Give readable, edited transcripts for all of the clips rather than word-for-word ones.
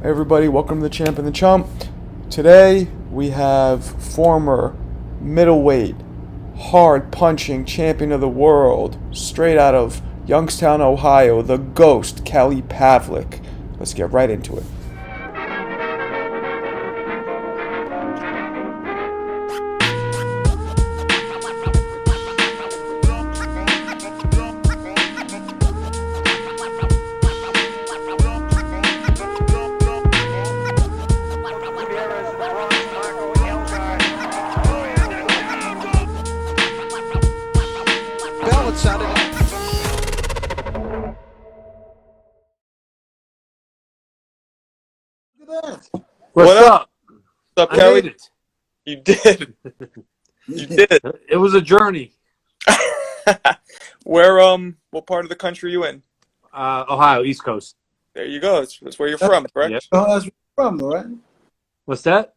Hey everybody, welcome to the Champ and the Chump. Today we have former middleweight, hard punching champion of the world, straight out of Youngstown, Ohio, the ghost, Kelly Pavlik. Let's get right into it. What's What up? up, I Kelly? made it. You did. You did. It was a journey. What part of the country are you in? Ohio, East Coast. There you go. That's where you're from, correct? Yep. Oh, that's where you're from, though, right? What's that?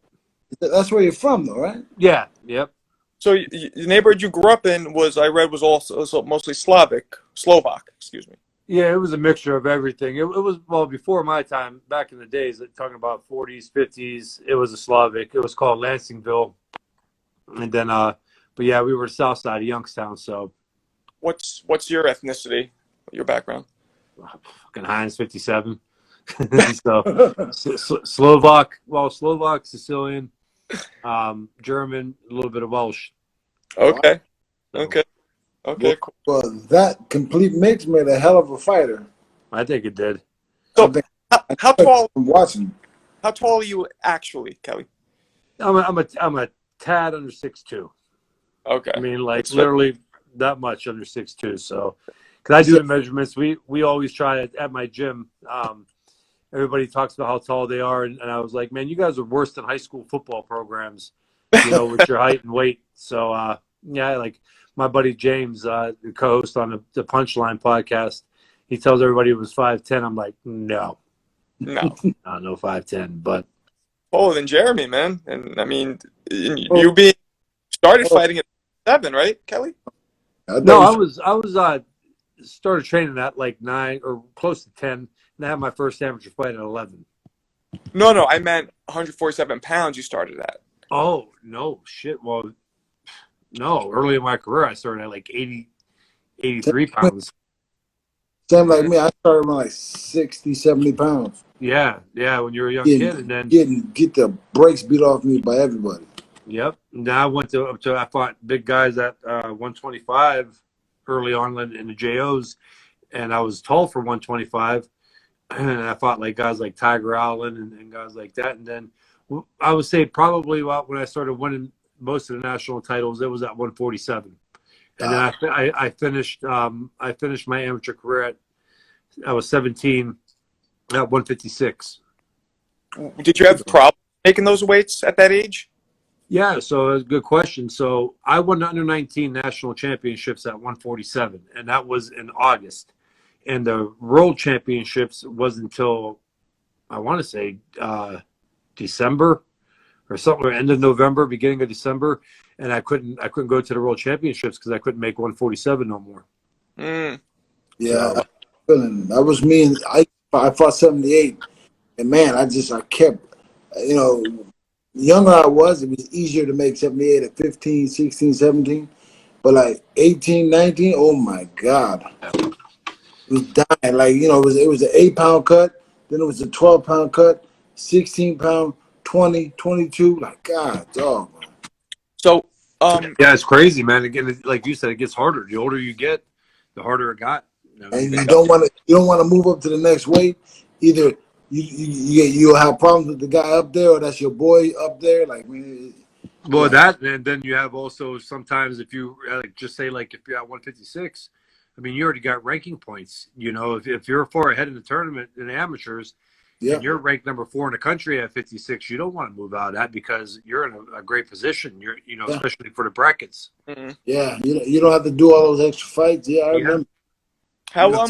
That's where you're from, though, right? Yeah. Yep. So the neighborhood you grew up in I read, was also mostly Slovak, excuse me. Yeah, it was a mixture of everything. It was, well, before my time, back in the days, talking about 40s, 50s, it was a Slavic. It was called Lansingville. And then, but yeah, we were south side of Youngstown, so. What's your ethnicity, your background? Fucking Heinz 57. So Slovak, Sicilian, German, a little bit of Welsh. Okay. So, Okay. Okay. Cool. Well, that complete mix made a hell of a fighter. I think it did. So how tall? I'm watching. How tall are you actually, Kelly? I'm a tad under 6'2". Okay. I mean, like That's literally that much under 6'2". So, because I do the measurements, we always try it at my gym. Everybody talks about how tall they are, and I was like, man, you guys are worse than high school football programs, with your height and weight. So, yeah, like my buddy James, the co-host on the Punchline podcast, he tells everybody it was 5'10". I'm like, no, no. no 5'10", but Taller than Jeremy, man. And I mean, you started fighting at 7, right, Kelly? no, I was started training at like 9 or close to 10, and I had my first amateur fight at 11. No, I meant 147 pounds you started at. Oh, no, shit. Well, no, early in my career, I started at like 83 pounds. Same like me. I started around like 60, 70 pounds. Yeah, when you're a young kid, and then get the brakes beat off me by everybody. Yep. Now I went I fought big guys at 125 early on in the JOs, and I was tall for 125, and I fought like guys like Tiger Allen and guys like that, and then I would say probably when I started winning most of the national titles, it was at 147, and then I finished my amateur career I was 17 at 156. Did you have problems making those weights at that age? Yeah, so that's a good question. So I won the under 19 national championships at 147, and that was in August. And the world championships was until I want to say December or something, or end of November, beginning of December, and I couldn't go to the world championships because I couldn't make 147 no more. Yeah, that was me, and I fought 78, and man, I kept, the younger I was, it was easier to make 78 at 15, 16, 17. But like 18, 19, oh my God. It was dying. Like, it was an 8-pound cut, then it was a 12-pound cut, 16-pound, 20, 22. Like, God, dog, man. So, yeah, it's crazy, man. Again, like you said, it gets harder. The older you get, the harder it got. And you don't want to move up to the next weight. Either you'll have problems with the guy up there, or that's your boy up there. Like, well, that, and then you have also sometimes if you just say like if you're at 156, I mean you already got ranking points. If you're far ahead in the tournament in the amateurs, and you're ranked number 4 in the country at 56, you don't want to move out of that because you're in a great position. You're especially for the brackets. mm-hmm. Yeah, you don't have to do all those extra fights. Yeah, I remember. How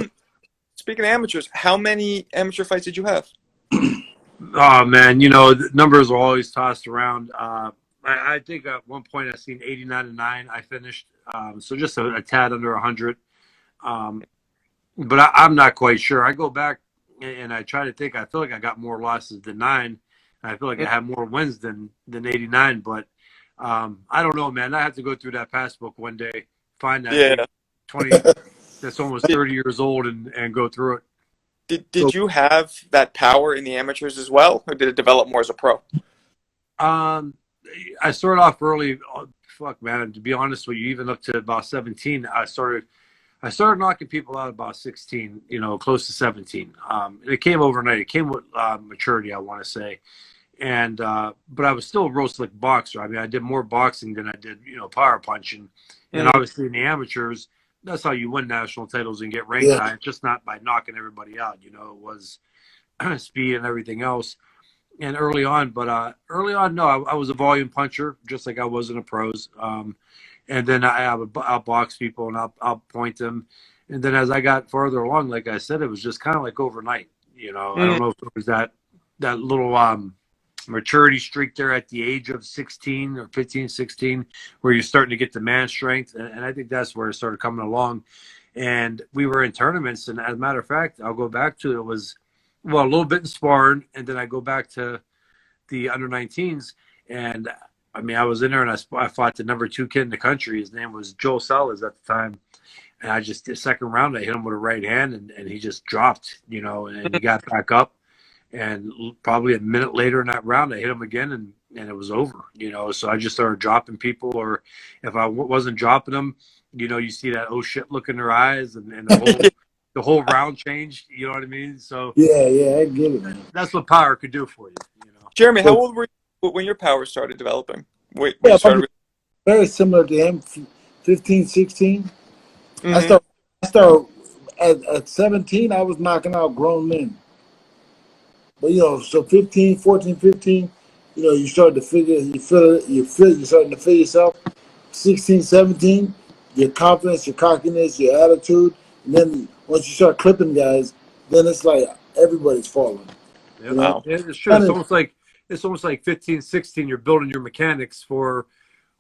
speaking of amateurs, how many amateur fights did you have? Oh man, the numbers are always tossed around. I think at one point I seen 89-9. I finished, so just a tad under 100. But I'm not quite sure. I go back and I try to think. I feel like I got more losses than 9. And I feel like I had more wins than 89. But I don't know, man. I have to go through that passbook one day, find that Yeah. 20 that's almost 30 years old, and go through it. Did you have that power in the amateurs as well, or did it develop more as a pro? I started off early. Fuck, man. To be honest with you, even up to about 17, I started knocking people out about 16, close to 17. And it came overnight. It came with maturity, I want to say. And but I was still a real slick boxer. I mean, I did more boxing than I did, power punching. And obviously in the amateurs, that's how you win national titles and get ranked high. It's just not by knocking everybody out. It was speed and everything else. And early on, no, I was a volume puncher, just like I was in the pros. And then I'll box people and I'll point them. And then as I got farther along, like I said, it was just kind of like overnight. I don't know if it was that little maturity streak there at the age of 16 or 15, 16, where you're starting to get the man strength. And I think that's where it started coming along. And we were in tournaments. And as a matter of fact, I'll go back to it was, a little bit in sparring. And then I go back to the under 19s. And I mean, I was in there and I fought the number 2 kid in the country. His name was Joe Salas at the time. And I just, the second round, I hit him with a right hand and he just dropped, and he got back up. And probably a minute later in that round, I hit him again and it was over, So I just started dropping people, or if I wasn't dropping them, you see that oh shit look in their eyes and the whole round changed, you know what I mean? So yeah, I get it, man. That's what power could do for you, Jeremy, how old were you when your power started developing? Very similar to him, 15, 16. Mm-hmm. I started at 17, I was knocking out grown men. But, so 15, 14, 15, you start to figure, you're starting to feel yourself. 16, 17, your confidence, your cockiness, your attitude. And then once you start clipping guys, then it's like everybody's falling. Yeah, wow. It's true. It's almost like 15, 16, you're building your mechanics for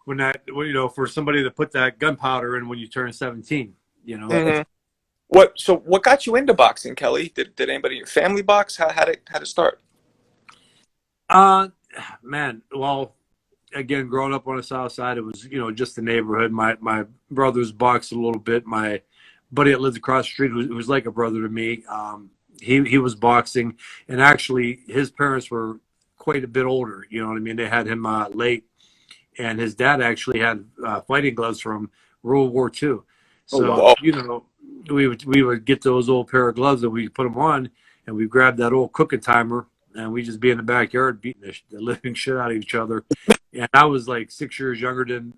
for somebody to put that gunpowder in when you turn 17, Mm-hmm. What got you into boxing, Kelly? Did anybody in your family box? How did it start? Man, well, again, growing up on the South Side, it was, just the neighborhood. My brothers boxed a little bit. My buddy that lived across the street, who was like a brother to me, he was boxing. And actually, his parents were quite a bit older. You know what I mean? They had him late. And his dad actually had fighting gloves from World War II. So, we would get those old pair of gloves and we put them on, and we grabbed that old cooking timer and we just be in the backyard beating the living shit out of each other. And I was like 6 years younger than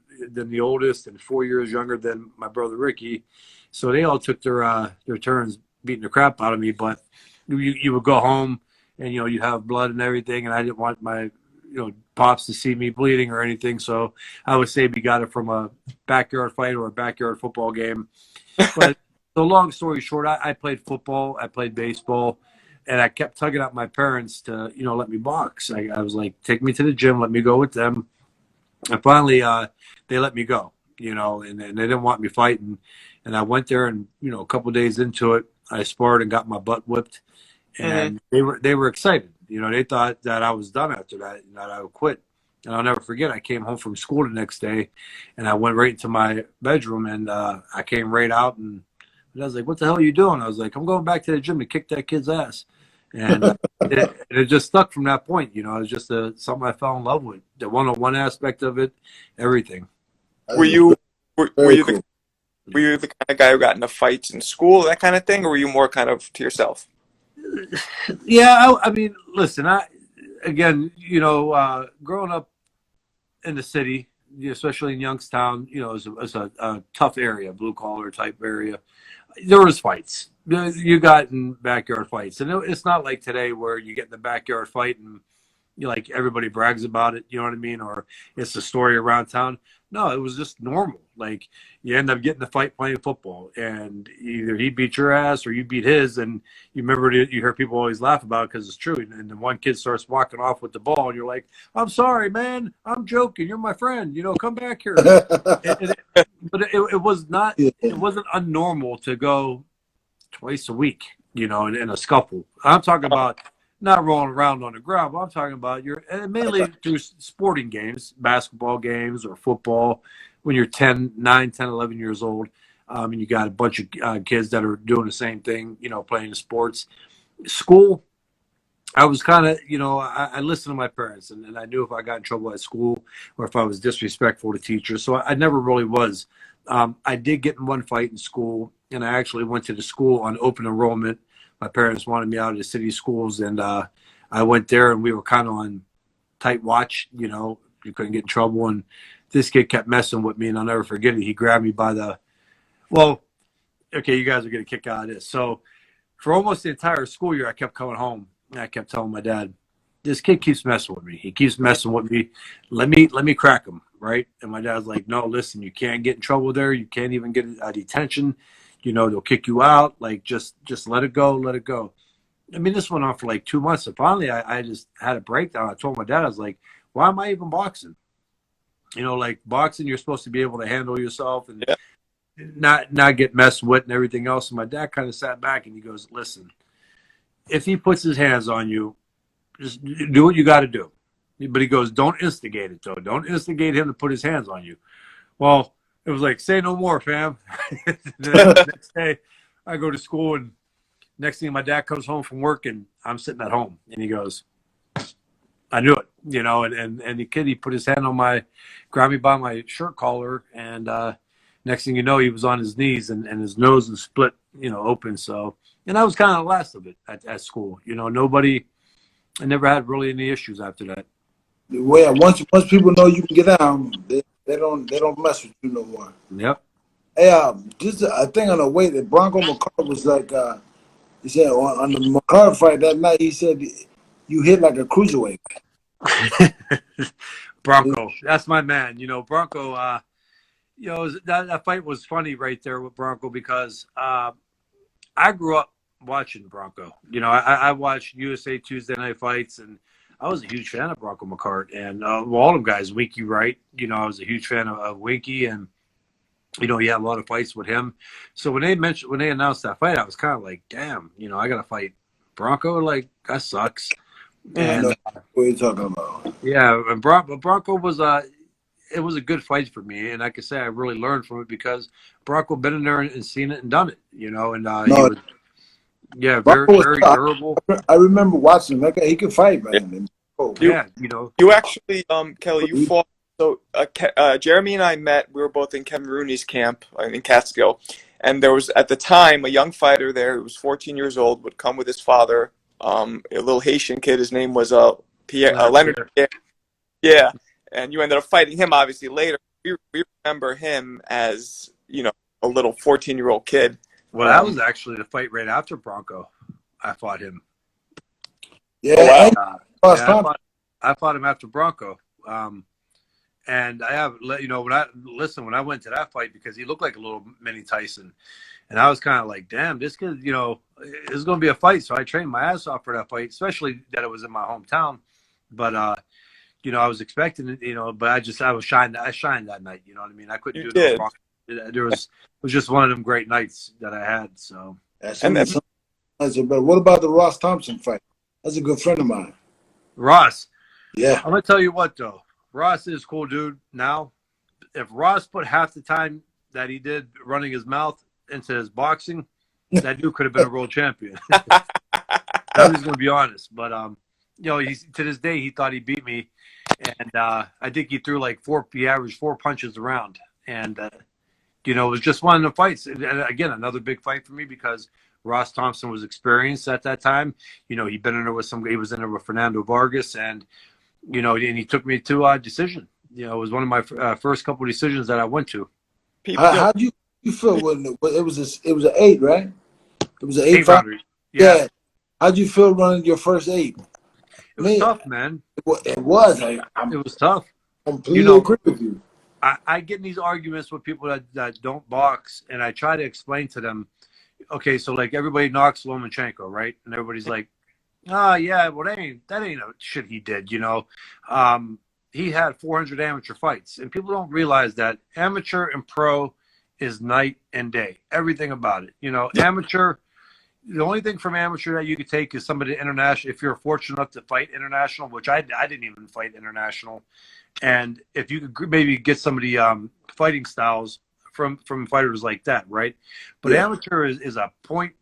the oldest and 4 years younger than my brother Ricky. So they all took their turns beating the crap out of me. But you would go home and, you have blood and everything. And I didn't want my, pops to see me bleeding or anything. So I would say we got it from a backyard fight or a backyard football game. But so long story short, I played football, I played baseball, and I kept tugging at my parents to, let me box. I was like, take me to the gym, let me go with them. And finally, they let me go, and they didn't want me fighting. And I went there and, a couple of days into it, I sparred and got my butt whipped. And they were excited. They thought that I was done after that and that I would quit. And I'll never forget, I came home from school the next day and I went right into my bedroom and I came right out and I was like, what the hell are you doing? I was like, I'm going back to the gym to kick that kid's ass. And it just stuck from that point. It was just something I fell in love with. The one-on-one aspect of it, everything. Were you the kind of guy who got into fights in school, that kind of thing, or were you more kind of to yourself? Yeah, I mean, listen, growing up in the city, especially in Youngstown, it's a tough area, blue collar type area. There was fights. You got in backyard fights, and it's not like today where you get in the backyard fight and like everybody brags about it. You know what I mean? Or it's a story around town. No, it was just normal. Like you end up getting the fight playing football, and either he beat your ass or you beat his. And you remember you hear people always laugh about it because it's true. And then one kid starts walking off with the ball, and you're like, "I'm sorry, man. I'm joking. You're my friend. Come back here." But it was not. It wasn't unnormal to go twice a week. in a scuffle. I'm talking about not rolling around on the ground, but I'm talking about and mainly through sporting games, basketball games or football, when you're 9, 10, 11 years old, and you got a bunch of kids that are doing the same thing, playing sports. School, I was kind of, I listened to my parents, and I knew if I got in trouble at school or if I was disrespectful to teachers. So I never really was. I did get in one fight in school, and I actually went to the school on open enrollment. My parents wanted me out of the city schools, and I went there, and we were kind of on tight watch. You couldn't get in trouble, and this kid kept messing with me, and I'll never forget it. He grabbed me by okay, you guys are going to kick out of this. So for almost the entire school year, I kept coming home, and I kept telling my dad, this kid keeps messing with me. He keeps messing with me. Let me crack him, right? And my dad's like, no, listen, you can't get in trouble there. You can't even get a detention. They'll kick you out. Like, just let it go, let it go. I mean, this went on for like 2 months. And finally, I just had a breakdown. I told my dad, I was like, why am I even boxing? Like boxing, you're supposed to be able to handle yourself and not get messed with and everything else. And my dad kind of sat back and he goes, listen, if he puts his hands on you, just do what you got to do. But he goes, don't instigate it, though. Don't instigate him to put his hands on you. Well, it was like, say no more, fam. The next day, I go to school, and next thing, my dad comes home from work, and I'm sitting at home. And he goes, I knew it, and the kid, he put his hand on grabbed me by my shirt collar, and next thing you know, he was on his knees, and his nose was split, open. So, and I was kind of the last of it at school. I never had really any issues after that. Well, once people know you can get down, they don't mess with you no more. Yep. Hey, just a thing on the way that Bronco McCart was like, he said on the McCart fight that night, he said you hit like a cruiserweight. Bronco, that's my man. Bronco. That fight was funny right there with Bronco because I grew up watching Bronco. I watched USA Tuesday Night Fights, and I was a huge fan of Bronco McCart and all them guys. Winky Wright, I was a huge fan of Winky, and he had a lot of fights with him. So when they announced that fight, I was kind of like, damn, I got to fight Bronco. Like, that sucks. And what are you talking about? Yeah, and Bronco was it was a good fight for me, and I can say I really learned from it because Bronco been in there and seen it and done it, and he was, very durable. I remember watching him. He could fight, man. You actually, Kelly, you fought. So Jeremy and I met. We were both in Kevin Rooney's camp in Catskill, and there was at the time a young fighter there who was 14 years old. Would come with his father, a little Haitian kid. His name was Leonard. Yeah, and you ended up fighting him obviously later. We remember him as a little 14-year-old kid. Well, that was actually the fight right after Bronco. I fought him. Yeah, I fought him after Bronco. And I have, when I went to that fight, because he looked like a little mini Tyson, and I was kind of like, damn, this kid, is going to be a fight. So I trained my ass off for that fight, especially that it was in my hometown. But, I was expecting it, but I shined that night. You know what I mean? I couldn't do it wrong. It was just one of them great nights that I had. So. But what about the Ross Thompson fight? That's a good friend of mine. Ross. Yeah. I'm going to tell you what, though. Ross is a cool dude now. If Ross put half the time that he did running his mouth into his boxing, that dude could have been a world champion. I'm just going to be honest. But, to this day, he thought he beat me. And I think he threw he averaged 4 punches around. And, it was just one of the fights. And again, another big fight for me because Ross Thompson was experienced at that time. He'd been in there with he was in there with Fernando Vargas, and and he took me to a decision. It was one of my first couple of decisions that I went to. How did you feel when it was an 8, right? It was an 8 fight. Yeah. How'd you feel running your first 8? It was tough, man. It was. It was tough. Completely agree with you. I get in these arguments with people that don't box, and I try to explain to them, okay, so everybody knocks Lomachenko, right? And everybody's like, oh, yeah, well, that ain't a shit he did, He had 400 amateur fights, and people don't realize that amateur and pro is night and day. Everything about it. Amateur, The only thing from amateur that you could take is somebody international. If you're fortunate enough to fight international, which I didn't even fight international, and if you could maybe get somebody fighting styles from fighters like that, right? But amateur is a point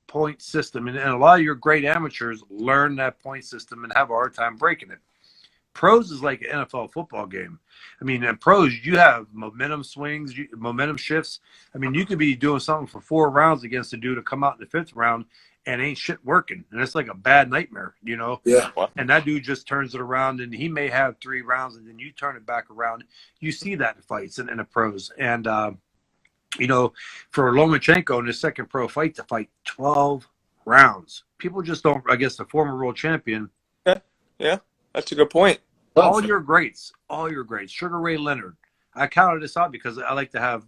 system, and a lot of your great amateurs learn that point system and have a hard time breaking it. Pros is like an NFL football game. I mean, in pros, you have momentum swings, momentum shifts. I mean, you could be doing something for 4 rounds against a dude to come out in the 5th round and ain't shit working. And it's like a bad nightmare, you know? Yeah. And that dude just turns it around, and he may have 3 rounds, and then you turn it back around. You see that in fights in the pros. And, you know, for Lomachenko in his second pro fight to fight 12 rounds, people just don't, I guess the former world champion. Yeah. That's a good point. All your greats, Sugar Ray Leonard. I counted this out because I like to have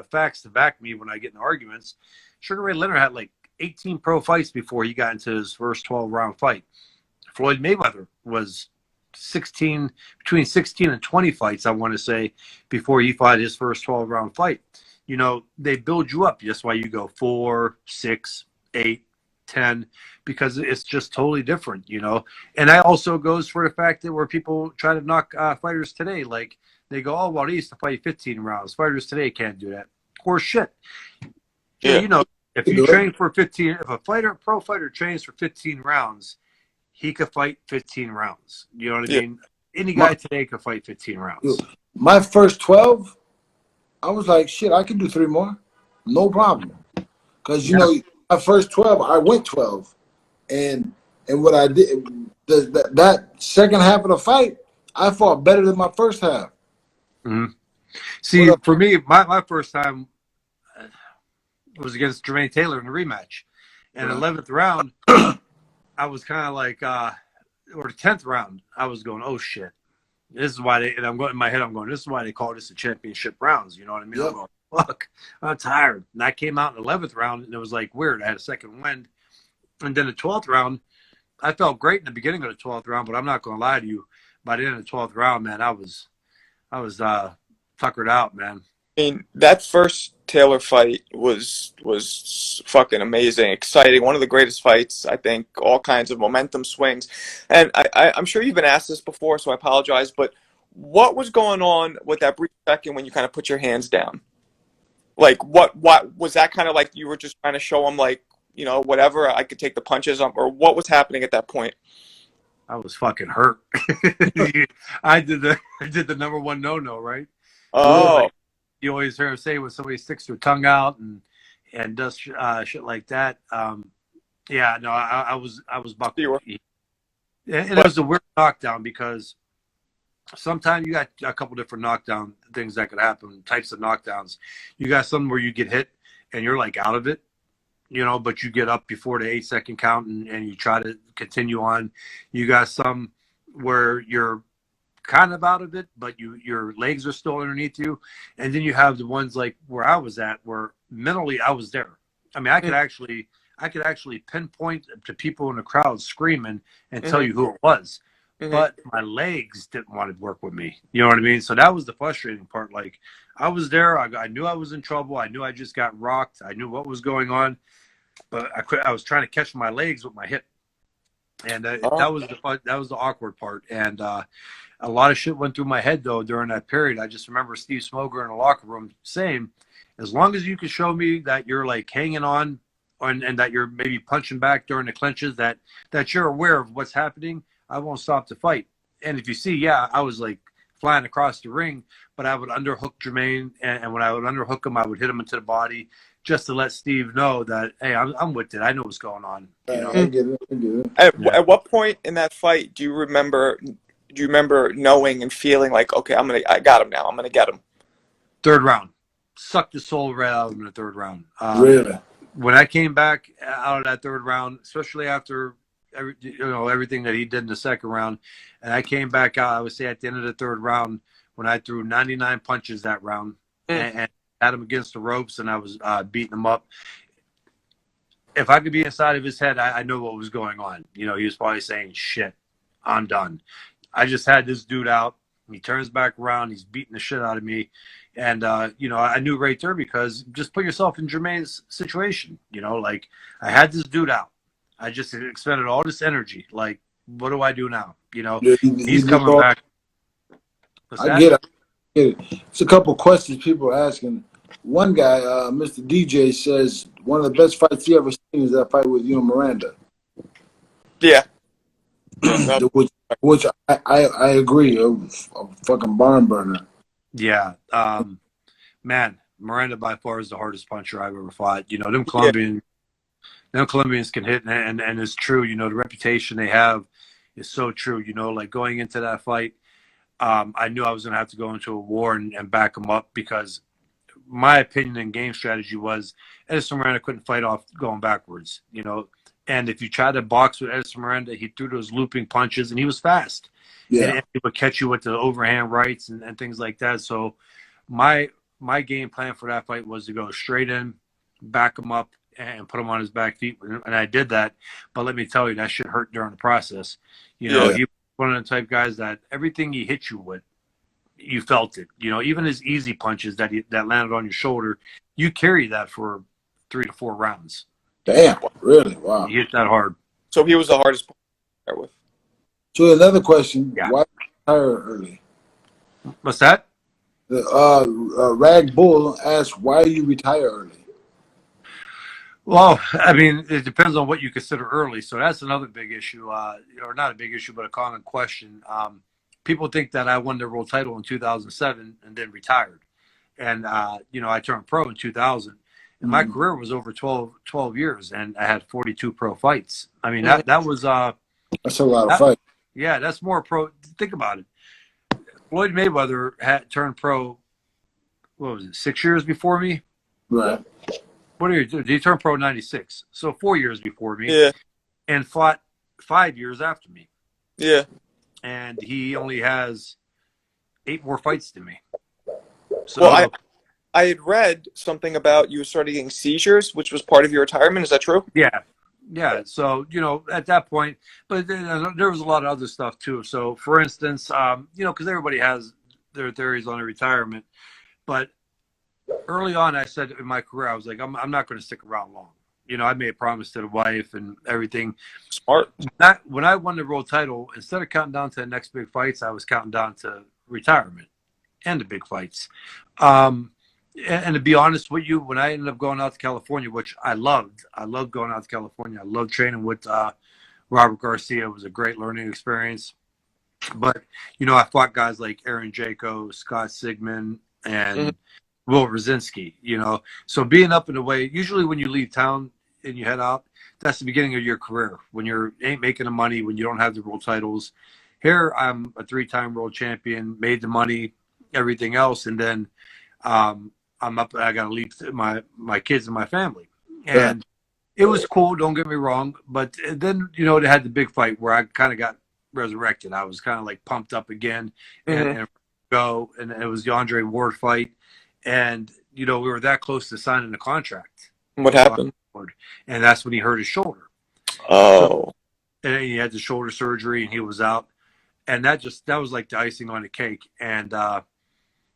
facts to back me when I get in arguments. Sugar Ray Leonard had like 18 pro fights before he got into his first 12-round fight. Floyd Mayweather was between 16 and 20 fights, I want to say, before he fought his first 12-round fight. You know, they build you up. That's why you go 4, 6, 8, 10, because it's just totally different, you know. And that also goes for the fact that where people try to knock fighters today, like they go, oh, well, they used to fight 15 rounds. Fighters today can't do that. Or shit. Yeah. You know, if you train for 15, if a pro fighter trains for 15 rounds, he could fight 15 rounds. You know what I mean? Any guy today could fight 15 rounds. My first 12, I was like, shit, I can do 3 more. No problem. Because, you know, my first 12, I went 12. And what I did, that second half of the fight, I fought better than my first half. Mm-hmm. See, for me, my first time was against Jermaine Taylor in the rematch. And 11th round, I was kind of like, or the 10th round, I was going, oh, shit. This is why and I'm going in my head, I'm going, this is why they call this the championship rounds. You know what I mean? Yep. I'm going, fuck, I'm tired. And I came out in the 11th round, and it was like weird. I had a second wind. And then the 12th round, I felt great in the beginning of the 12th round, but I'm not going to lie to you. By the end of the 12th round, man, I was tuckered out, man. I mean, that first Taylor fight was fucking amazing, exciting. One of the greatest fights, I think. All kinds of momentum swings, and I'm sure you've been asked this before, so I apologize. But what was going on with that brief second when you kind of put your hands down? Like, what was that kind of like? You were just trying to show him, like, you know, whatever, I could take the punches on, or what was happening at that point? I was fucking hurt. I did the number one no, right? Oh. Like, you always hear him say when somebody sticks their tongue out and does shit like that. Yeah, no, I was buckled. And it was a weird knockdown because sometimes you got a couple different knockdown things that could happen, types of knockdowns. You got some where you get hit and you're like out of it, you know, but you get up before the 8-second count and you try to continue on. You got some where you're kind of out of it, but your legs are still underneath you. And then you have the ones like where I was at, where mentally I was there. I mean, I could actually pinpoint to people in the crowd screaming and tell you who it was. But my legs didn't want to work with me. You know what I mean? So that was the frustrating part. Like, I was there. I knew I was in trouble. I knew I just got rocked. I knew what was going on. But I was trying to catch my legs with my hip. And that was the awkward part. And a lot of shit went through my head, though, during that period. I just remember Steve Smoger in the locker room saying, as long as you can show me that you're, like, hanging on and that you're maybe punching back during the clinches, that you're aware of what's happening, I won't stop the fight. And if you see, I was, like, flying across the ring, but I would underhook Jermaine, and when I would underhook him, I would hit him into the body just to let Steve know that, hey, I'm with it. I know what's going on. You know? I get it. At what point in that fight do you remember knowing and feeling like, okay, I got him now. I'm gonna get him? 3rd round. Sucked the soul right out of him in the 3rd round. Really? When I came back out of that 3rd round, especially after everything that he did in the 2nd round, and I came back out, I would say at the end of the 3rd round, when I threw 99 punches that round and had him against the ropes, and I was beating him up. If I could be inside of his head, I know what was going on. You know, he was probably saying, shit, I'm done. I just had this dude out. He turns back around. He's beating the shit out of me. And, you know, I knew right there because just put yourself in Jermaine's situation. You know, like, I had this dude out. I just expended all this energy. Like, what do I do now? You know, Yeah, he's coming back. What's I that? get it. It's a couple questions people are asking. One guy, Mr. DJ, says one of the best fights he ever seen is that fight with Miranda. Yeah. Yeah. which I agree. A fucking barn burner. Yeah. Man, Miranda by far is the hardest puncher I've ever fought. You know, them Colombians can hit, and it's true. You know, the reputation they have is so true. You know, like going into that fight, I knew I was going to have to go into a war and back them up, because my opinion and game strategy was Edison Miranda couldn't fight off going backwards, you know. And if you tried to box with Edison Miranda, he threw those looping punches, and he was fast. Yeah. And he would catch you with the overhand rights and things like that. So my game plan for that fight was to go straight in, back him up, and put him on his back feet. And I did that. But let me tell you, that shit hurt during the process. You know, he was one of the type guys that everything he hit you with, you felt it. You know, even his easy punches that landed on your shoulder, you carry that for 3 to 4 rounds. Damn, really? Wow. He hit that hard. So he was the hardest to start with. So another question: Yeah. Why retire early? What's that? The Rag Bull asked, "Why you retire early?" Well, I mean, it depends on what you consider early. So that's another big issue, or not a big issue, but a common question. People think that I won the world title in 2007 and then retired. And, you know, I turned pro in 2000. And my career was over 12 years, and I had 42 pro fights. I mean, that was that's a lot of fights. Yeah, that's more pro. Think about it. Floyd Mayweather had turned pro, what was it, 6 years before me? Right. What are you doing? He turned pro in 96. So 4 years before me. Yeah. And fought 5 years after me. Yeah. And he only has 8 more fights than me. So, well, I had read something about you started getting seizures, which was part of your retirement. Is that true? Yeah. So, you know, at that point, but there was a lot of other stuff too. So, for instance, you know, because everybody has their theories on their retirement. But early on, I said in my career, I was like, I'm not going to stick around long. You know, I made a promise to the wife and everything. Smart. When I won the world title, instead of counting down to the next big fights, I was counting down to retirement and the big fights. And to be honest with you, when I ended up going out to California, which I loved going out to California. I loved training with Robert Garcia. It was a great learning experience. But, you know, I fought guys like Aaron Jaco, Scott Sigmund, and Will Rosinski, you know. So being up in the way, usually when you leave town and you head out, that's the beginning of your career. When you ain't making the money, when you don't have the world titles. Here, I'm a 3-time world champion, made the money, everything else, and then I'm up. I got to leave my kids and my family, and it was cool. Don't get me wrong, but then, you know, they had the big fight where I kind of got resurrected. I was kind of like pumped up again, and it was the Andre Ward fight, and you know, we were that close to signing the contract. What happened? And that's when he hurt his shoulder. Oh. And he had the shoulder surgery, and he was out, and that was like the icing on the cake. And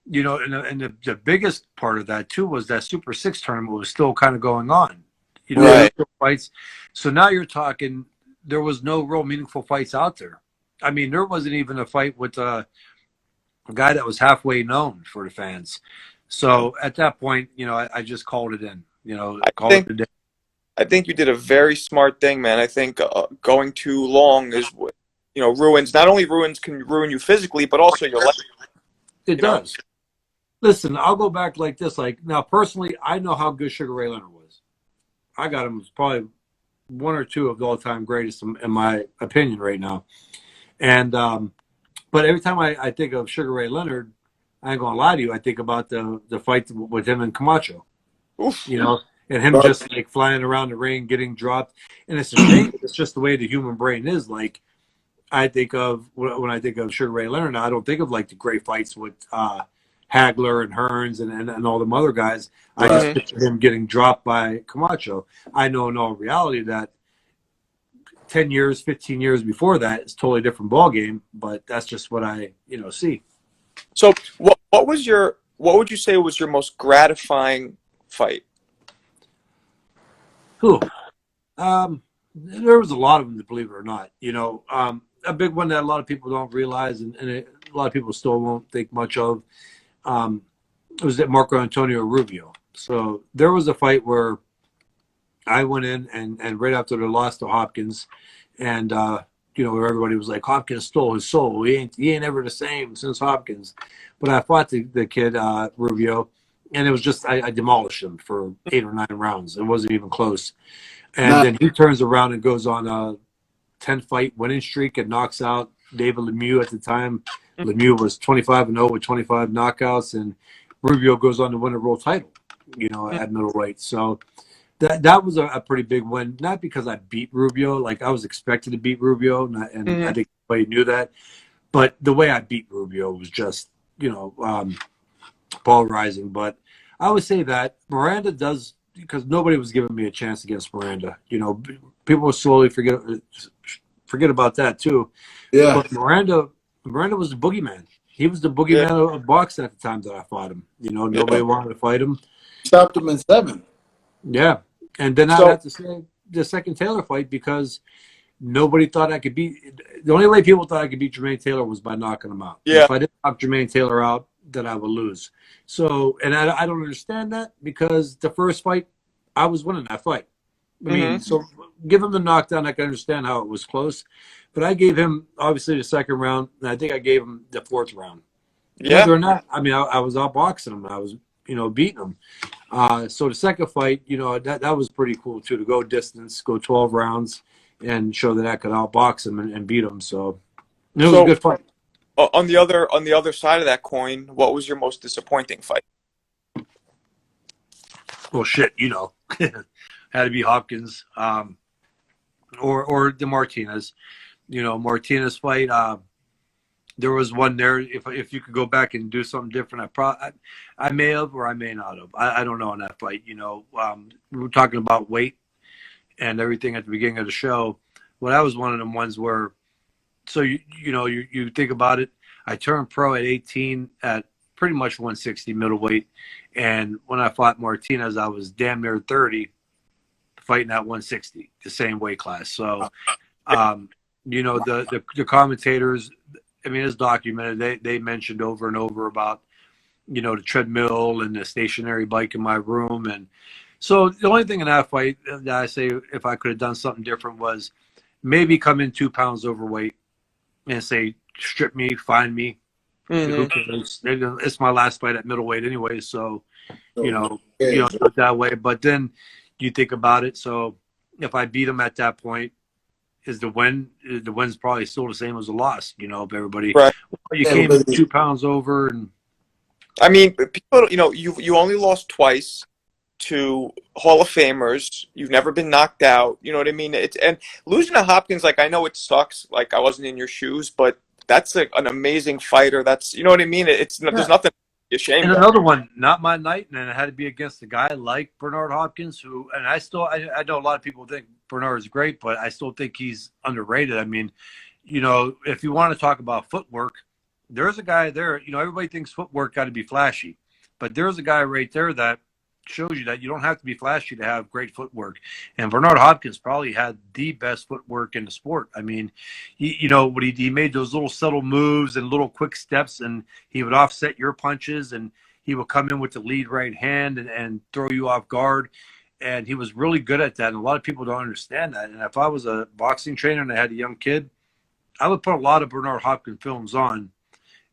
you know, and the biggest part of that too was that Super 6 tournament was still kind of going on. You know, fights. So now you're talking, there was no real meaningful fights out there. I mean, there wasn't even a fight with a guy that was halfway known for the fans. So at that point, you know, I just called it in. You know, I think you did a very smart thing, man. I think going too long is, you know, ruins. Not only can ruin you physically, but also your life. It does. Listen, I'll go back like this. Like, now, personally, I know how good Sugar Ray Leonard was. I got him as probably 1 or 2 of the all-time greatest in my opinion right now. And but every time I think of Sugar Ray Leonard, I ain't gonna lie to you, I think about the fight with him and Camacho. Oof. You know, and him just like flying around the ring, getting dropped. And it's a shame. It's just the way the human brain is. Like, I think of when I think of Sugar Ray Leonard, I don't think of like the great fights with Hagler and Hearns and all them other guys. I just picture him getting dropped by Camacho. I know in all reality that 10 years, 15 years before that, it's a totally different ball game, but that's just what I, you know, see. So what would you say was your most gratifying fight? Well, There was a lot of them, believe it or not. A big one that a lot of people don't realize, and a lot of people still won't think much of, um, was that Marco Antonio Rubio. So there was a fight where I went in and right after the loss to Hopkins, and where everybody was like, Hopkins stole his soul. He ain't ever the same since Hopkins. But I fought the kid Rubio, and it was just I demolished him for 8 or 9 rounds. It wasn't even close. And then he turns around and goes on a 10-fight winning streak and knocks out David Lemieux at the time. Lemieux was 25-0 with 25 knockouts, and Rubio goes on to win a world title, at middleweight. So that was a pretty big win, not because I beat Rubio. Like, I was expected to beat Rubio, and I think everybody knew that. But the way I beat Rubio was just, polarizing. But I would say that Miranda does, because nobody was giving me a chance against Miranda. People will slowly forget about that too. Yeah. But Miranda was the boogeyman. He was the boogeyman of boxing at the time that I fought him. Nobody wanted to fight him. Stopped him in 7. Yeah. And then I'd have to say the second Taylor fight, because nobody thought I could beat. The only way people thought I could beat Jermaine Taylor was by knocking him out. Yeah. If I didn't knock Jermaine Taylor out, then I would lose. So, and I don't understand that, because the first fight, I was winning that fight. I mean, so give him the knockdown. I can understand how it was close. But I gave him, obviously, the second round, and I think I gave him the 4th round. Yeah. Whether or not, I mean, I was outboxing him. I was, beating him. So the second fight, that was pretty cool, too, to go distance, go 12 rounds, and show that I could outbox him and beat him. So it was a good fight. On the other side of that coin, what was your most disappointing fight? Well, shit, had to be Hopkins, or the Martinez. Martinez fight. There was one there. If you could go back and do something different, I may have, or I may not have. I don't know in that fight. We were talking about weight and everything at the beginning of the show. Well, that was one of them ones where, so you think about it. I turned pro at 18 at pretty much 160 middleweight, and when I fought Martinez, I was damn near 30, fighting at 160, the same weight class. So, the commentators, I mean, it's documented. They mentioned over and over about, the treadmill and the stationary bike in my room. And so the only thing in that fight that I say, if I could have done something different, was maybe come in 2 pounds overweight and say, strip me, find me. Who cares? It's my last fight at middleweight anyway. So, do it that way. But then you think about it. So if I beat him at that point, is the win's probably still the same as the loss, if everybody, right. You came in 2 pounds over. And I mean, people, you only lost twice to Hall of Famers. You've never been knocked out. You know what I mean? And losing to Hopkins, like, I know it sucks. Like, I wasn't in your shoes, but that's an amazing fighter. That's, you know what I mean? There's nothing to be ashamed of. And another one, not my night, and it had to be against a guy like Bernard Hopkins, who, and I know a lot of people think Bernard is great, but I still think he's underrated. I mean, if you want to talk about footwork, there's a guy there. Everybody thinks footwork got to be flashy, but there's a guy right there that shows you that you don't have to be flashy to have great footwork. And Bernard Hopkins probably had the best footwork in the sport. I mean, he made those little subtle moves and little quick steps, and he would offset your punches, and he would come in with the lead right hand and throw you off guard. And he was really good at that. And a lot of people don't understand that. And if I was a boxing trainer and I had a young kid, I would put a lot of Bernard Hopkins films on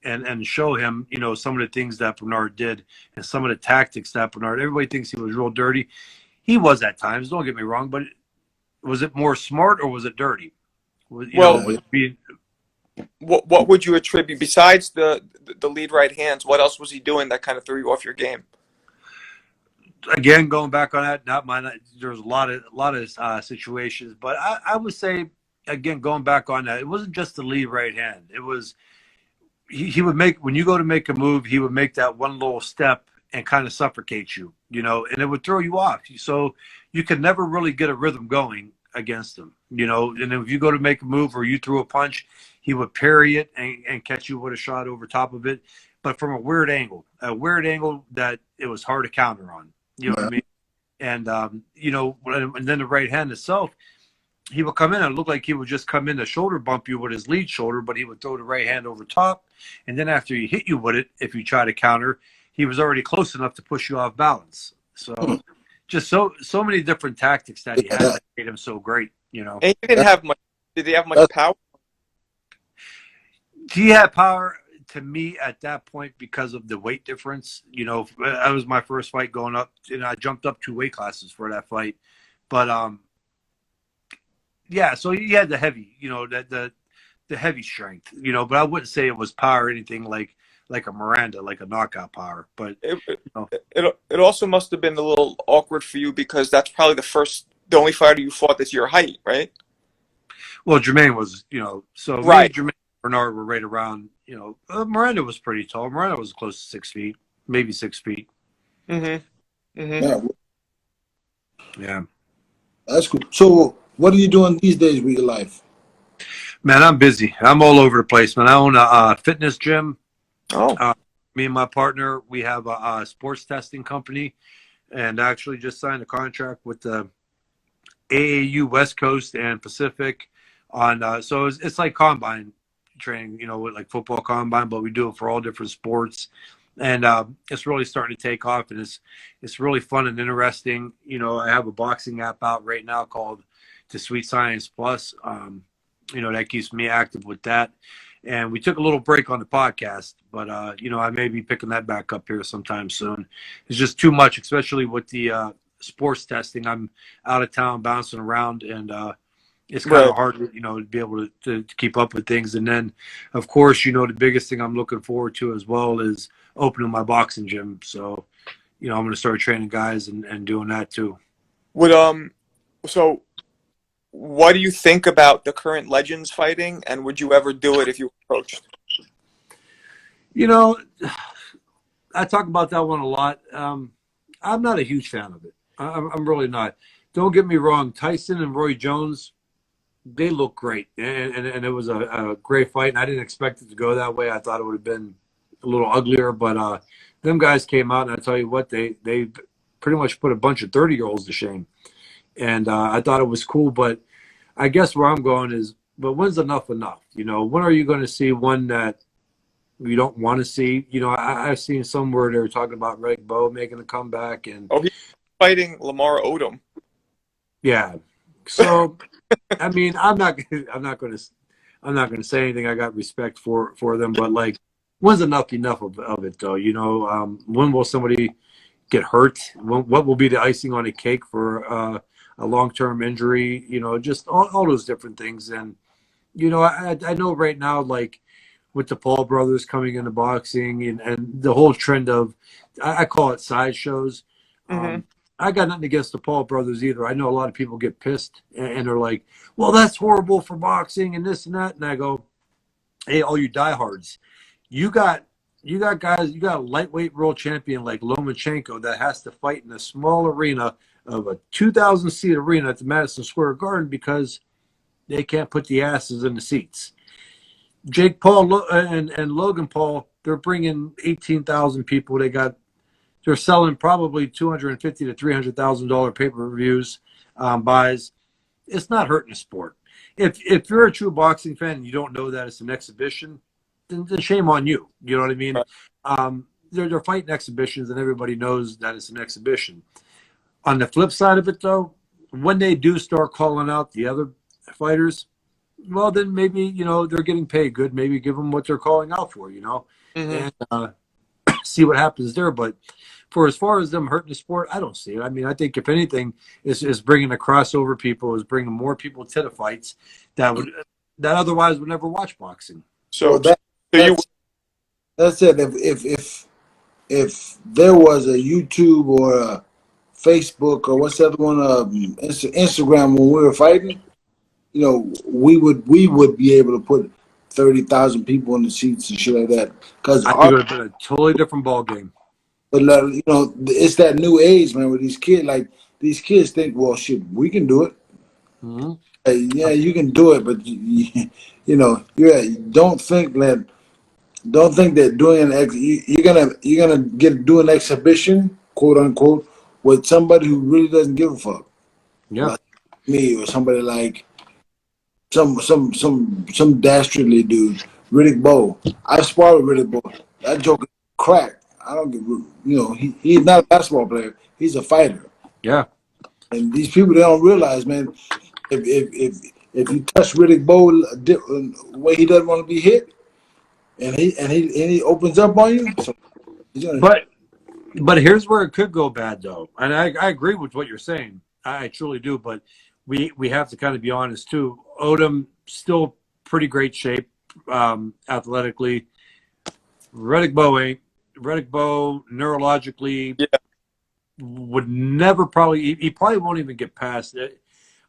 and show him, some of the things that Bernard did and some of the tactics that Bernard, everybody thinks he was real dirty. He was at times, don't get me wrong, but was it more smart or was it dirty? What would you attribute, besides the lead right hands, what else was he doing that kind of threw you off your game? Again, going back on that, there's a lot of situations, but I would say, again, going back on that, it wasn't just the lead right hand. It was, he would make, when you go to make a move, he would make that one little step and kind of suffocate you, and it would throw you off. So you could never really get a rhythm going against him, and if you go to make a move or you threw a punch, he would parry it and catch you with a shot over top of it, but from a weird angle that it was hard to counter on, what I mean? And, and then the right hand itself, he would come in and it looked like he would just come in to shoulder bump you with his lead shoulder, but he would throw the right hand over top. And then after he hit you with it, if you try to counter, he was already close enough to push you off balance. So just so many different tactics that he had that made him so great, you know. And he didn't have much. Did he have much power? He had power to me at that point because of the weight difference. You know, that was my first fight going up, and I jumped up 2 weight classes for that fight. But yeah, so he had the heavy, you know, the heavy strength, you know. But I wouldn't say it was power or anything like a Miranda, like a knockout power. But it also must have been a little awkward for you because that's probably the only fighter you fought that's your height, right? Well, Jermaine was, you know, so right. Jermaine and Bernard were right around, you know. Miranda was pretty tall. Miranda was close to 6 feet, maybe 6 feet. Yeah. Yeah. That's cool. So what are you doing these days with your life? Man, I'm busy. I'm all over the place, man. I own a fitness gym. Oh. Me and my partner, we have a sports testing company, and actually just signed a contract with the AAU West Coast and Pacific on. So it's like combine training, you know, with like football combine, but we do it for all different sports. And it's really starting to take off, and it's really fun and interesting. You know, I have a boxing app out right now called the Sweet Science Plus. You know, that keeps me active with that. And we took a little break on the podcast, but you know, I may be picking that back up here sometime soon. It's just too much, especially with the sports testing. I'm out of town, bouncing around, and it's kind of hard, you know, to be able to keep up with things. And then, of course, you know, the biggest thing I'm looking forward to as well is opening my boxing gym. So, you know, I'm going to start training guys and doing that too. So what do you think about the current legends fighting, and would you ever do it if you were approached? You know, I talk about that one a lot. I'm not a huge fan of it. I'm really not. Don't get me wrong. Tyson and Roy Jones, they look great, and it was a great fight. And I didn't expect it to go that way. I thought it would have been a little uglier, but them guys came out, and I tell you what, they pretty much put a bunch of 30-year-olds to shame. And I thought it was cool, but I guess where I'm going is, but when's enough enough? You know, when are you going to see one that you don't want to see? You know, I've seen somewhere they were talking about Reg Bowe making a comeback, and he's fighting Lamar Odom. Yeah. So, I mean, I'm not going to say anything. I got respect for them, but like, when's enough of it though? You know, when will somebody get hurt? What will be the icing on a cake for a long-term injury? You know, just all those different things. And you know, I know right now, like with the Paul brothers coming into boxing and the whole trend of, I call it sideshows. I got nothing against the Paul brothers either. I know a lot of people get pissed and they're like, well, that's horrible for boxing and this and that. And I go, hey, all you diehards, you got guys, you got a lightweight world champion like Lomachenko that has to fight in a small arena of a 2,000 seat arena at the Madison Square Garden because they can't put the asses in the seats. Jake Paul and Logan Paul, they're bringing 18,000 people. They're selling probably $250,000 to $300,000 pay-per-views, buys. It's not hurting the sport. If you're a true boxing fan and you don't know that it's an exhibition, then shame on you. You know what I mean? Right. They're fighting exhibitions, and everybody knows that it's an exhibition. On the flip side of it, though, when they do start calling out the other fighters, well, then maybe, you know, they're getting paid good. Maybe give them what they're calling out for, you know, and see what happens there. But for as far as them hurting the sport, I don't see it. I mean, I think if anything, is bringing the crossover people, is bringing more people to the fights that otherwise would never watch boxing. So that's it. If there was a YouTube or a Facebook or what's the other one, Instagram, when we were fighting, you know, we would be able to put 30,000 people in the seats and shit like that. Because I think it would have been a totally different ball game. But you know, it's that new age, man. With these kids, like these kids think, well, shit, we can do it. Yeah, you can do it, but you know, don't think that doing you're gonna do an exhibition, quote unquote, with somebody who really doesn't give a fuck. Yeah, like me or somebody like some dastardly dude, Riddick Bowe. I sparred with Riddick Bowe. That joke crack. I don't give, he's not a basketball player. He's a fighter. Yeah. And these people, they don't realize, man. If you touch Riddick Bowe the way he doesn't want to be hit, and he opens up on you, so but here's where it could go bad, though, and I agree with what you're saying. I truly do, but we have to kind of be honest too. Odom still pretty great shape, athletically. Riddick Bowe ain't. Riddick Bowe neurologically would never probably. He probably won't even get past it.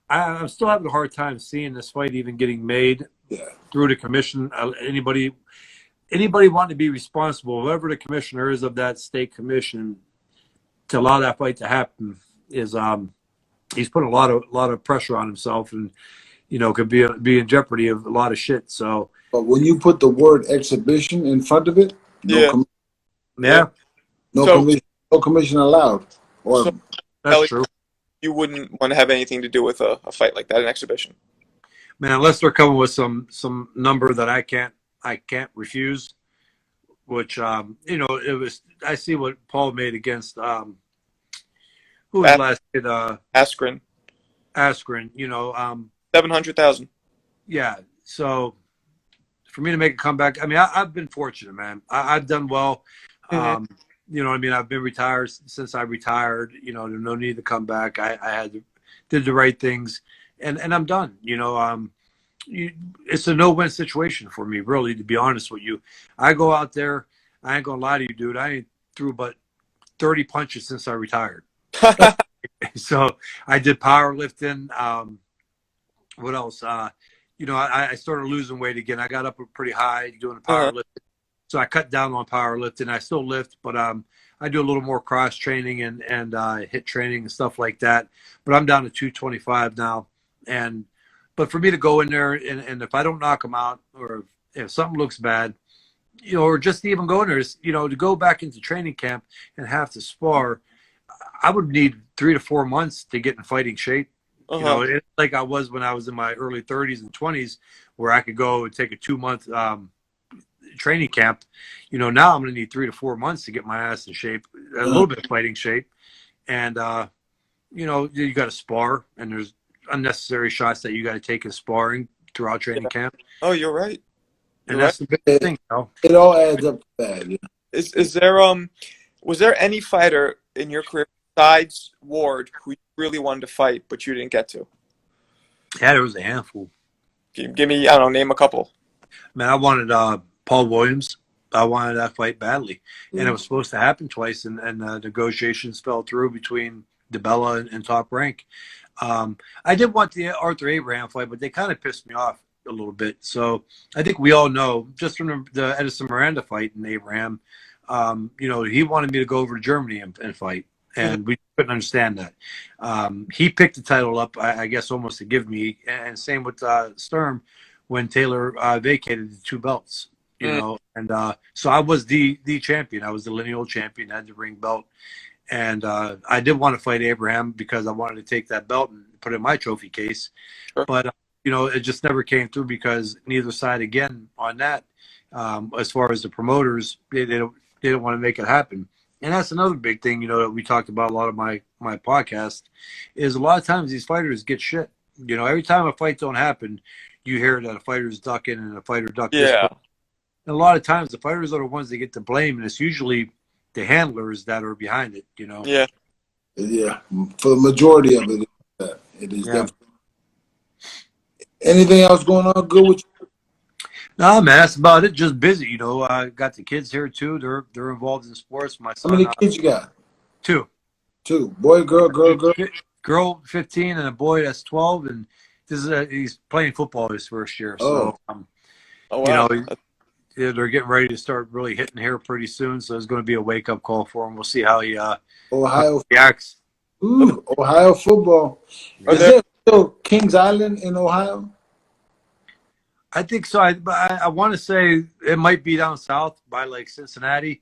I'm still having a hard time seeing this fight even getting made through the commission. Anybody wanting to be responsible, whoever the commissioner is of that state commission, to allow that fight to happen is he's put a lot of pressure on himself, and could be in jeopardy of a lot of shit. So, but when you put the word exhibition in front of it, no commission allowed. Or that's true. You wouldn't want to have anything to do with a fight like that, an exhibition. Man, unless they're coming with some number that I can't refuse, which it was. I see what Paul made against who was last kid? Askren. 700,000. Yeah. So for me to make a comeback, I mean, I've been fortunate, man. I've done well. Mm-hmm. I've been retired since I retired. There's no need to come back. I did the right things, and I'm done. It's a no-win situation for me, really, to be honest with you. I go out there. I ain't gonna lie to you, dude. I ain't threw but 30 punches since I retired. So I did powerlifting. What else? I started losing weight again. I got up pretty high doing the powerlifting. So I cut down on powerlifting. I still lift, but I do a little more cross training and hit training and stuff like that. But I'm down to 225 now. But for me to go in there and if I don't knock them out, or if something looks bad, or just to even go in there, to go back into training camp and have to spar, I would need 3 to 4 months to get in fighting shape. It's like I was when I was in my early 30s and 20s, where I could go and take a 2-month training camp. Now I'm going to need 3 to 4 months to get my ass in shape, a little bit of fighting shape. And, you got to spar, and there's unnecessary shots that you got to take in sparring throughout training camp. Oh, you're right. And that's the big thing. It all adds up to that. Yeah. Is there was there any fighter in your career besides Ward who you really wanted to fight but you didn't get to? Yeah, there was a handful. Give me, I don't know, name a couple. Man, I wanted Paul Williams. I wanted that fight badly, and it was supposed to happen twice, and negotiations fell through between DiBella and Top Rank. I did want the Arthur Abraham fight, but they kind of pissed me off a little bit. So I think we all know, just from the Edison Miranda fight in Abraham, he wanted me to go over to Germany and fight, and we couldn't understand that. He picked the title up, I guess, almost to give me, and same with Sturm when Taylor vacated the 2 belts. And so I was the champion. I was the lineal champion, had the ring belt. And I did want to fight Abraham because I wanted to take that belt and put it in my trophy case. Sure. But, it just never came through because neither side, again, on that, as far as the promoters, they don't want to make it happen. And that's another big thing, that we talked about a lot of my podcast, is a lot of times these fighters get shit. Every time a fight don't happen, you hear that a fighter's ducking and a fighter ducked. Yeah. And a lot of times the fighters are the ones that get the blame, and it's usually the handlers that are behind it, Yeah. Yeah. For the majority of it is definitely. Anything else going on good with you? No, man, that's about it. Just busy, I got the kids here too. They're involved in sports. My son. How many kids you got? 2. 2. Boy, girl. Girl 15 and a boy that's 12, and he's playing football his first year. So wow. They're getting ready to start really hitting here pretty soon, so it's going to be a wake-up call for him. We'll see how he reacts. Ooh, Ohio football. Is there still Kings Island in Ohio? I think so. I want to say it might be down south by like Cincinnati.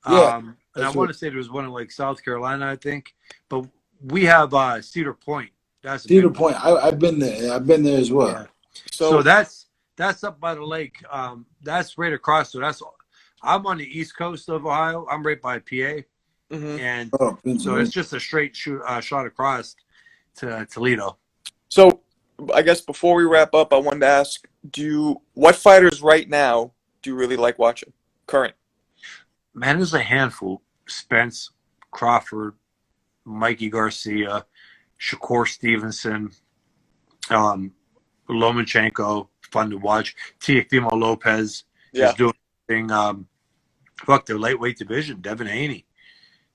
Yeah. And I want to say there was one in like South Carolina, I think. But we have Cedar Point. That's Cedar Point. I've been there. I've been there as well. So that's up by the lake. That's right across. So I'm on the east coast of Ohio. I'm right by PA, and so it's just a straight shot across to Toledo. So I guess before we wrap up, I wanted to ask, what fighters right now do you really like watching? Current. Man, there's a handful. Spence, Crawford, Mikey Garcia, Shakur Stevenson, Lomachenko, fun to watch. Teofimo Lopez is doing thing. Their lightweight division, Devin Haney,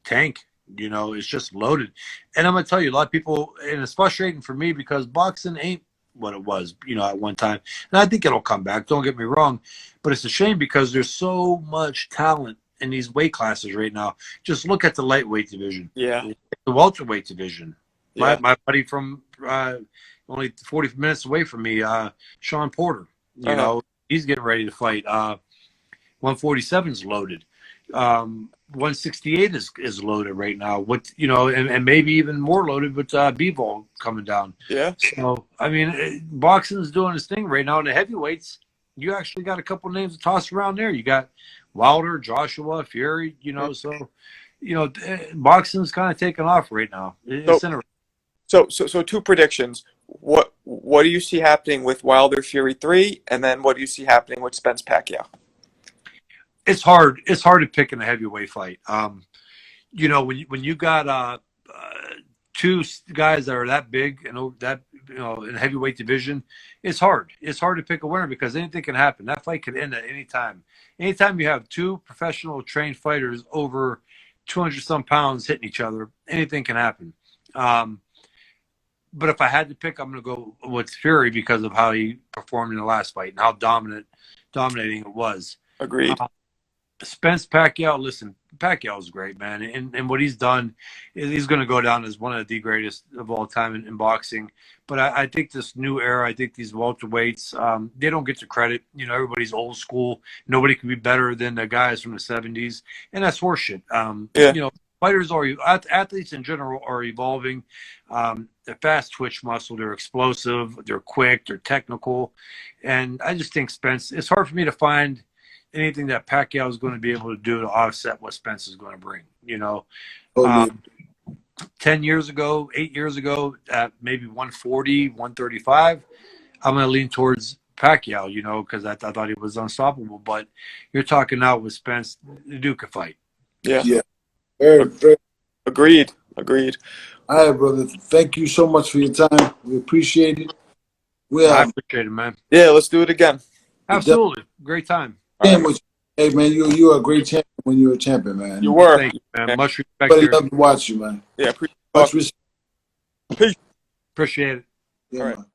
Tank, it's just loaded. And I'm going to tell you, a lot of people, and it's frustrating for me because boxing ain't what it was, at one time. And I think it'll come back, don't get me wrong. But it's a shame because there's so much talent in these weight classes right now. Just look at the lightweight division. Yeah. The welterweight division. Yeah. My buddy from only 40 minutes away from me, Sean Porter, he's getting ready to fight. 147 is loaded. 168 is loaded right now. And maybe even more loaded with B-Ball coming down. Yeah. So, boxing is doing its thing right now. In the heavyweights, you actually got a couple names to toss around there. You got Wilder, Joshua, Fury, so, boxing's kind of taking off right now. It's interesting. So two predictions. What do you see happening with Wilder Fury 3, and then what do you see happening with Spence Pacquiao? It's hard to pick in a heavyweight fight. When you got two guys that are that big and that in the heavyweight division, it's hard. It's hard to pick a winner because anything can happen. That fight could end at any time. Anytime you have two professional trained fighters over 200 some pounds hitting each other, anything can happen. But if I had to pick, I'm going to go with Fury because of how he performed in the last fight and how dominating it was. Agreed. Spence Pacquiao, listen, Pacquiao's great, man. And what he's done, he's going to go down as one of the greatest of all time in boxing. But I think this new era, I think these welterweights, they don't get the credit. Everybody's old school. Nobody can be better than the guys from the 70s. And that's horseshit. Fighters athletes in general are evolving. They're fast twitch muscle. They're explosive. They're quick. They're technical. And I just think Spence, it's hard for me to find anything that Pacquiao is going to be able to do to offset what Spence is going to bring. 10 years ago, 8 years ago, at maybe 140, 135, I'm going to lean towards Pacquiao, because I thought he was unstoppable. But you're talking now with Spence, the Duke could fight. Yeah. Very. Agreed. All right, brother. Thank you so much for your time. We appreciate it. I appreciate it, man. Yeah, let's do it again. Absolutely. Great time. Hey, man, you were a great champion when you were a champion, man. You were. Thank you, man. Much respect. Everybody loved to watch you, man. Yeah, Much respect. Appreciate it. Yeah, all right. man.